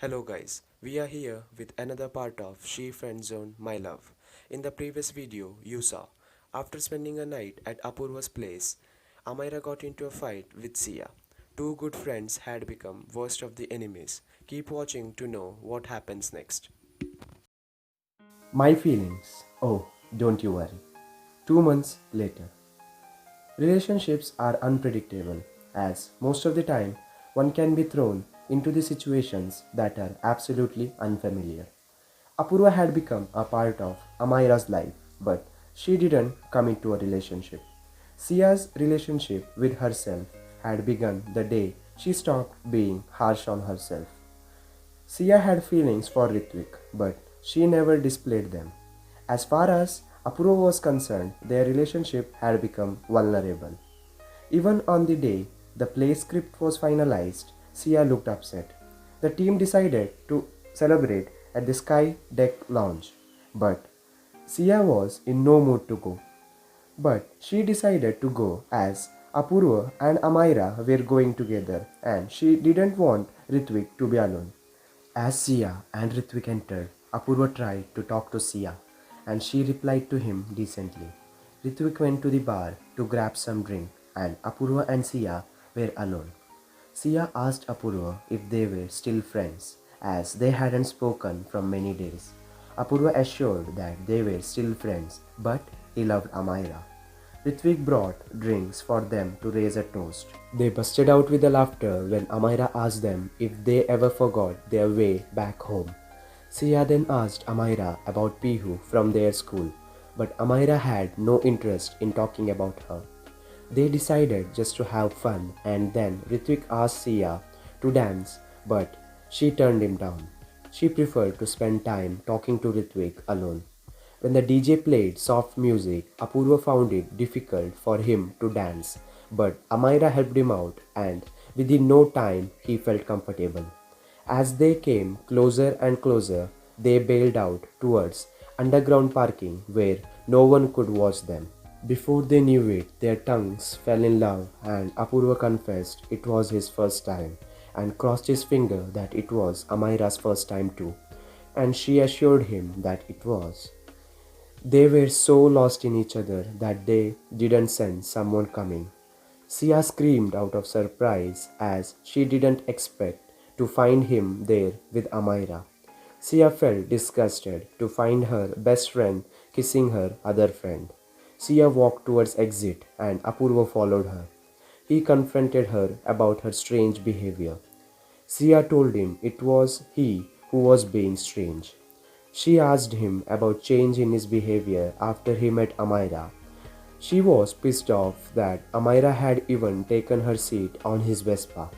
Hello guys, we are here with another part of She Friend Zone My Love. In the previous video you saw, after spending a night at Apurva's place, Amira got into a fight with Sia. Two good friends had become worst of the enemies. Keep watching to know what happens next. My feelings. Oh, don't you worry. 2 months later. Relationships are unpredictable, as most of the time one can be thrown into the situations that are absolutely unfamiliar. Apurva had become a part of Amira's life, but she didn't commit to a relationship. Sia's relationship with herself had begun the day she stopped being harsh on herself. Sia had feelings for Ritwik, but she never displayed them. As far as Apurva was concerned, their relationship had become vulnerable. Even on the day the play script was finalized, Sia looked upset. The team decided to celebrate at the Sky Deck lounge, but Sia was in no mood to go. But she decided to go as Apurva and Amira were going together and she didn't want Ritwik to be alone. As Sia and Ritwik entered, Apurva tried to talk to Sia and she replied to him decently. Ritwik went to the bar to grab some drink and Apurva and Sia were alone. Sia asked Apurva if they were still friends as they hadn't spoken from many days. Apurva assured that they were still friends but he loved Amira. Ritwik brought drinks for them to raise a toast. They busted out with a laughter when Amira asked them if they ever forgot their way back home. Sia then asked Amira about Pihu from their school, but Amira had no interest in talking about her. They decided just to have fun and then Ritwik asked Sia to dance, but she turned him down. She preferred to spend time talking to Ritwik alone. When the DJ played soft music, Apurva found it difficult for him to dance, but Amira helped him out and within no time he felt comfortable. As they came closer and closer, they bailed out towards underground parking where no one could watch them. Before they knew it, their tongues fell in love and Apurva confessed it was his first time and crossed his finger that it was Amira's first time too, and she assured him that it was. They were so lost in each other that they didn't sense someone coming. Sia screamed out of surprise as she didn't expect to find him there with Amira. Sia felt disgusted to find her best friend kissing her other friend. Sia walked towards exit and Apurva followed her. He confronted her about her strange behavior. Sia told him it was he who was being strange. She asked him about change in his behavior after he met Amira. She was pissed off that Amira had even taken her seat on his Vespa.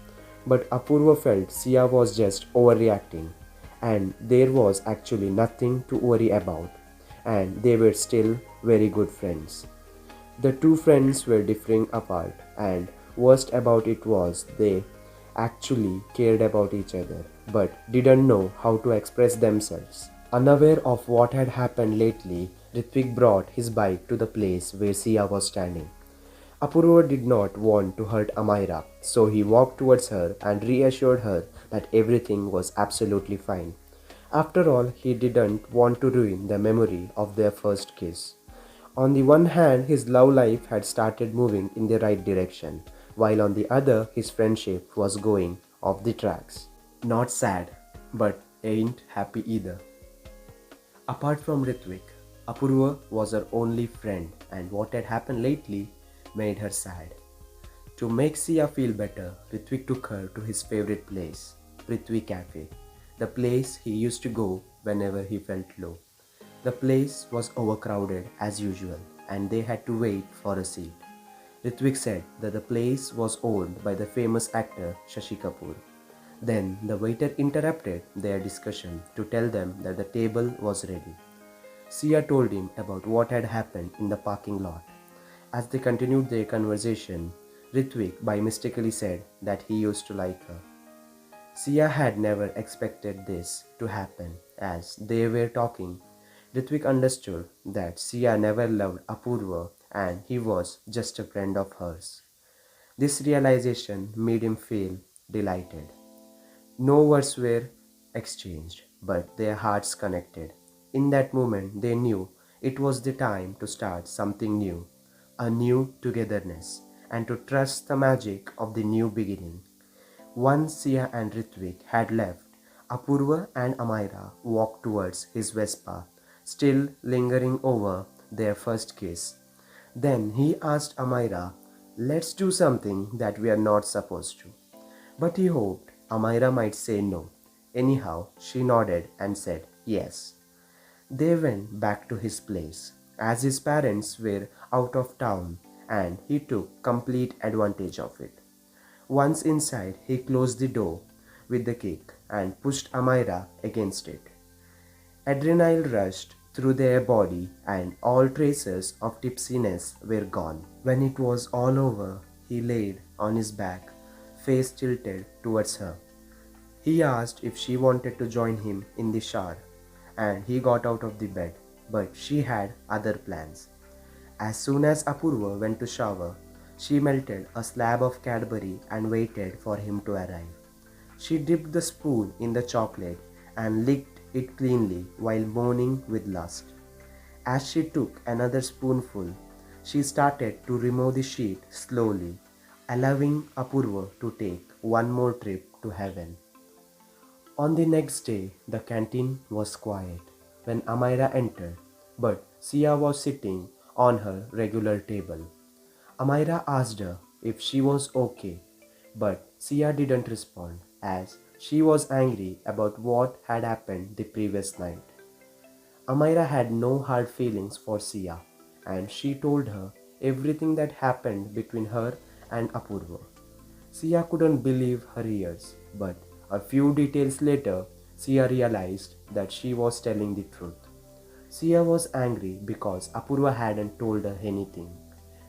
But Apurva felt Sia was just overreacting and there was actually nothing to worry about and they were still very good friends. The two friends were differing apart and worst about it was they actually cared about each other but didn't know how to express themselves. Unaware of what had happened lately, Ritwik brought his bike to the place where Sia was standing. Apurva did not want to hurt Amira, so he walked towards her and reassured her that everything was absolutely fine. After all, he didn't want to ruin the memory of their first kiss. On the one hand, his love life had started moving in the right direction, while on the other, his friendship was going off the tracks. Not sad, but ain't happy either. Apart from Ritwik, Apurva was her only friend, and what had happened lately made her sad. To make Sia feel better, Ritwik took her to his favorite place, Prithvi Cafe, the place he used to go whenever he felt low. The place was overcrowded as usual, and they had to wait for a seat. Ritwik said that the place was owned by the famous actor Shashi Kapoor. Then the waiter interrupted their discussion to tell them that the table was ready. Sia told him about what had happened in the parking lot. As they continued their conversation, Ritwik by mistakenly said that he used to like her. Sia had never expected this to happen. As they were talking, Ritwik understood that Sia never loved Apurva and he was just a friend of hers. This realization made him feel delighted. No words were exchanged, but their hearts connected. In that moment, they knew it was the time to start something new, a new togetherness, and to trust the magic of the new beginning. Once Sia and Ritvik had left, Apurva and Amira walked towards his Vespa, still lingering over their first kiss. Then he asked Amira, "Let's do something that we are not supposed to." But he hoped Amira might say no. Anyhow, she nodded and said yes. They went back to his place, as his parents were out of town, and he took complete advantage of it. Once inside, he closed the door with the kick and pushed Amira against it. Adrenaline rushed through their body and all traces of tipsiness were gone. When it was all over, he laid on his back, face tilted towards her. He asked if she wanted to join him in the shower, and he got out of the bed, but she had other plans. As soon as Apurva went to shower, she melted a slab of Cadbury and waited for him to arrive. She dipped the spoon in the chocolate and licked it cleanly while moaning with lust. As she took another spoonful, she started to remove the sheet slowly, allowing Apurva to take one more trip to heaven. On the next day, the canteen was quiet when Amira entered, but Sia was sitting on her regular table. Amira asked her if she was okay, but Sia didn't respond as she was angry about what had happened the previous night. Amira had no hard feelings for Sia, and she told her everything that happened between her and Apurva. Sia couldn't believe her ears, but a few details later, Sia realized that she was telling the truth. Sia was angry because Apurva hadn't told her anything.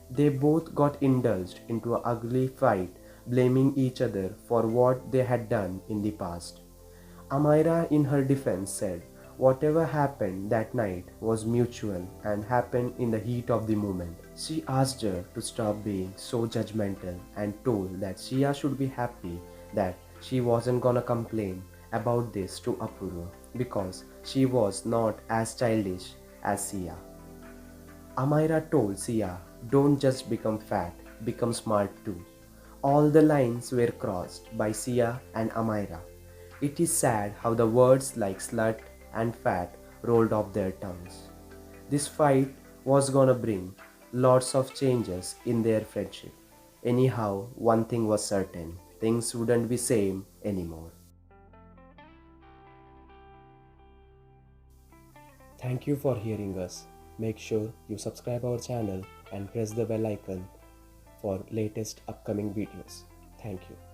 They both got indulged into an ugly fight, blaming each other for what they had done in the past. Amira, in her defense, said whatever happened that night was mutual and happened in the heat of the moment. She asked her to stop being so judgmental and told that Sia should be happy that she wasn't gonna complain about this to Apurva because she was not as childish as Sia. Amira told Sia, "Don't just become fat, become smart too." All the lines were crossed by Sia and Amira. It is sad how the words like slut and fat rolled off their tongues. This fight was gonna bring lots of changes in their friendship. Anyhow, one thing was certain, things wouldn't be same anymore. Thank you for hearing us. Make sure you subscribe our channel and press the bell icon for latest upcoming videos. Thank you.